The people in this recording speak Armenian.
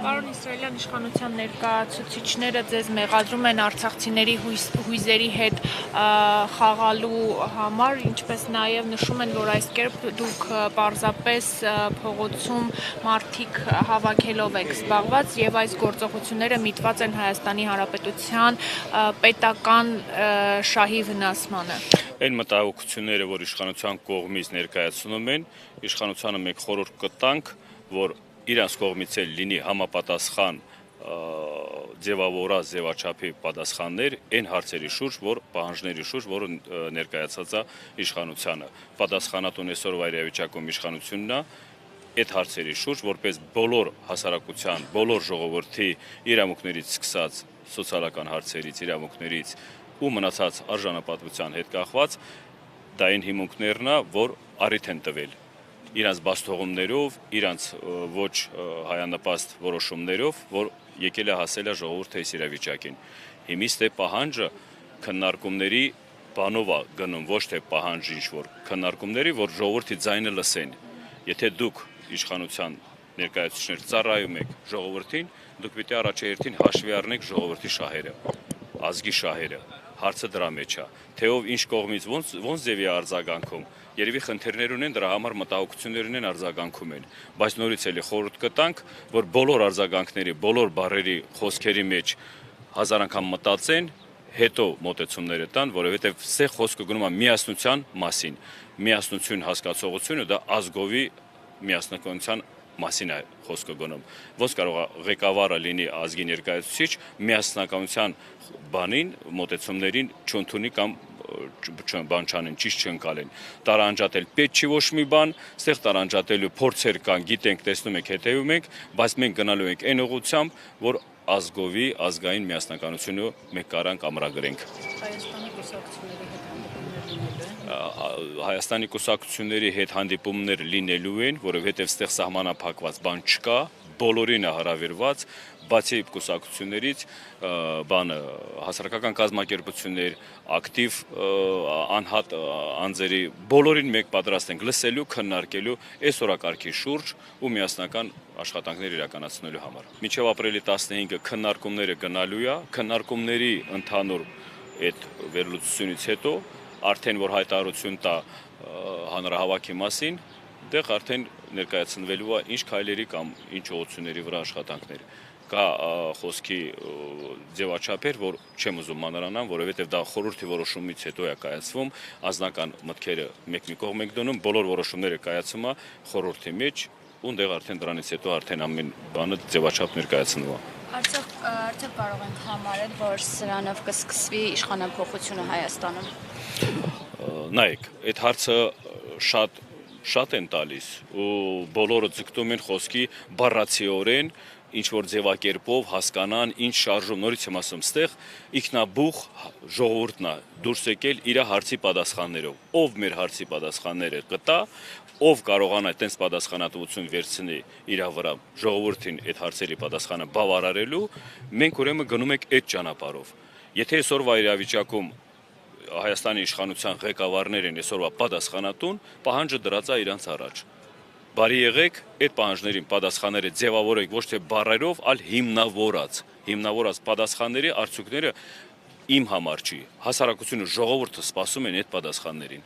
Պարոն իսրայելյան իշխանության ներկայացուցիչները ձեզ մեղադրում են արցախցիների հույզերի հետ խաղալու համար, ինչպես նաև նշում են, որ այս կերպ դուք պարզապես փողոցում մարդիկ հավաքելով եք զբաղված եւ այս գործողությունները միտված են Հայաստանի Հանրապետության պետական շահի վնասմանը։ Այն մտահոգությունները, որ իշխանության կողմից ներկայացնում են, իշխանությանը մենք խորհուրդ կտանք, որ իրանց կողմից էլ լինի համապատասխան ձևավորած ձևաչափի պատասխաններ այն հարցերի շուրջ, որ պահանջների շուրջ, որը ներկայացած է իշխանությանը։ Պատասխանատուն այսօրվա իրավիճակում իշխանությունն է այդ հարցերի շուրջ, որպես բոլոր հասարակության, բոլոր ժողովրդի իրավունքներից սկսած սոցիալական հարցերից, իրավունքներից ու մնացած արժանապատվության հետ կախված, դա այն հիմունքներն է, որ առիթ են տվել իրանց բացթողումներով, իրանց ոչ հայանպաստ որոշումներով, որ եկել է հասել է ժողովուրդը այս իրավիճակին։ Հիմից թե պահանջը քննարկումների բանով է գնում, ոչ թե պահանջ ինչ-որ քննարկումների, որ ժողովրդի ձայնը լսեն։ Եթե դուք իշխանության ներկայացուցիչներ ծառայում եք ժողովրդին, դուք պիտի առաջերտին հաշվի առնեք ժողովրդի շահերը, ազգի շահերը։ Հարցը դրա մեջ է, թե ով ինչ կողմից ոնց ձևի արձագանքում, երևի խնդիրներ ունեն, դրա համար մտահոգություններ ունեն, արձագանքում են, բայց նորից էլի խորհուրդ կտանք, որ բոլոր արձագանքների, բոլոր բառերի, խոսքերի մեջ հազար անգամ մտածեն, հետո մոտեցումները տան, որովհետև սե խոսքը գնում է միասնության մասին, միասնություն հասկացողությունը դա ազգովի միասնականության մասին է խոսքը գնում։ Ոնց կարող է ղեկավարը լինի ազգի ներկայացուցիչ միասնականության բանին, մոտեցումներին չընդունի կամ բան չանեն, ճիշտ չընկալեն։ Տարանջատել պետք չի ոչ մի բան, ստեղ տարանջատելու փորձեր կան, գիտենք, տեսնում եք, հետևում ենք, բայց մենք գնալու ենք այն ուղղությամբ, որ ազգովի, ազգային միասնականությունը մենք կարանք ամրագրենք։ Հայաստանի կուսակցությունների հետ հանդիպումներ լինելու են, որովհետև ստեղ սահմանափակված բան չկա, բոլորին է հրավիրված, բացի կուսակցություններից, հասարակական կազմակերպություններ, ակտիվ անհատ անձերի, բոլորին մենք պատրաստ ենք լսելու, քննարկելու այս օրակարգի շուրջ ու միասնական աշխատանքներ իրականացնելու համար։ Մինչև ապրիլի 15-ը քննարկումները գնալու է, քննարկումների ընդհանուր այդ վերլուծությունից հետո արդեն որ հայտարարություն տա հանրահավաքի մասին, դեղ արդեն ներկայացնվելու է ինչ քայլերի կամ ինչ ուղղությունների վրա աշխատանքներ։ Կա խոսքի ձևաչափեր, որ չեմ ուզում մանրանամ, որովհետև դա խորհրդի որոշումից հետո է կայացվում, անձնական մտքերը մեկ-մի կողմ ենք դնում, բոլոր որոշումները կայացում է խորհրդի մեջ, ունդեղ արդեն դրանից հետո արդեն ամեն բանը ձևաչափ ներկայացնվում է։ Արդյոք կարող ենք համարել, որ սրանով կսկսվի իշխանափոխությունը Հայաստանում։ Նայեք, այդ հարցը շատ են տալիս ու բոլորը ձգտում են խոսքի բառացիորեն, ինչ-որ ձևակերպով հասկանան, ինչ շարժում, նորից եմ ասում, ստեղ ինքնաբուխ ժողովուրդն է դուրս եկել իր հարցի պատասխաններով, ով մեր հարցի պատասխանները կտա, ով կարողանա այդպես պատասխանատվություն վերցնի իր վրա ժողովրդին այդ հարցերի պատասխանը բավարարելու, մենք ուրեմն գնում ենք այդ ճանապարհով։ Եթե այսօրվա իրավիճակում Հայաստանի իշխանության ղեկավարներ են այսօրվա պատասխանատուն, պահանջը դրած է իրանց առաջ։ Բարի եղեք, այդ պահանջներին պատասխանները ձևավորեք ոչ թե բառերով, այլ հիմնավորած պատասխանների արդյունքները իմ համար չի։ Հասարակությունը ժողովուրդը սպասում են այդ պատասխաններին։